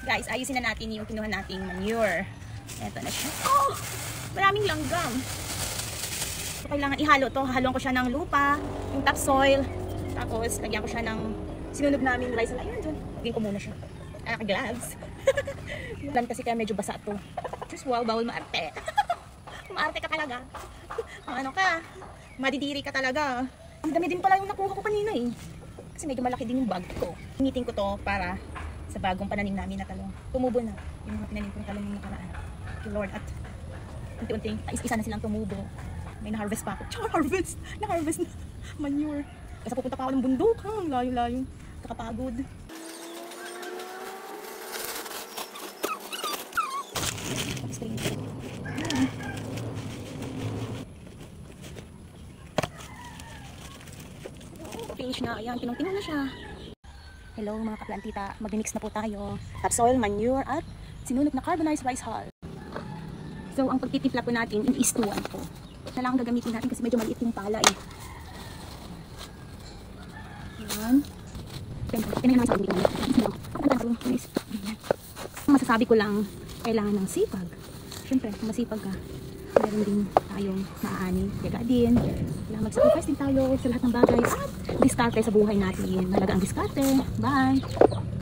Guys, ayusin na natin yung kinuha nating manure. Eto na siya. Oh! Maraming langgam. So, kailangan ihalo to. Hahaluan ko siya ng lupa, yung topsoil. Tapos, lagyan ko siya ng sinunog namin rice. Ayun, dun. Lagyan ko muna siya. Gloves. Plan kasi kaya medyo basa to. Just wow, bawal maarte. Maarte ka talaga. Ano ka? Madidiri ka talaga. Ang dami din pala yung nakuha ko kanina eh. Kasi medyo malaki din yung bag ko. Hiniting ko to para sa bagong pananim namin na talong. Tumubo na yung mga pinanim kong talong yung nakaraan. Lord, at unti-unting isa na silang tumubo. May na-harvest pa ako. Char, harvest! Na-harvest na. Manure. Kasi pupunta pa ako ng bundok. Layo-layo. Kakapagod. Finish na. Ayan, tinong-tinong na siya. Hello mga kaplantita, mag-mix na po tayo. Topsoil, manure, at sinunog na carbonized rice hull. So, ang pagtitimpla po natin, in is to 1 po. Na lang ang gagamitin natin kasi medyo maliit yung pala eh. Ayan. Pinahin naman sa pagbigan. Masasabi ko lang, kailangan ng sipag. Siyempre, kung masipag ka, meron din tayong maaani. Kaya din, kailangan mag-sacrifice din tayo sa lahat ng bagay at diskarte sa buhay natin. Malaga ang diskarte. Bye!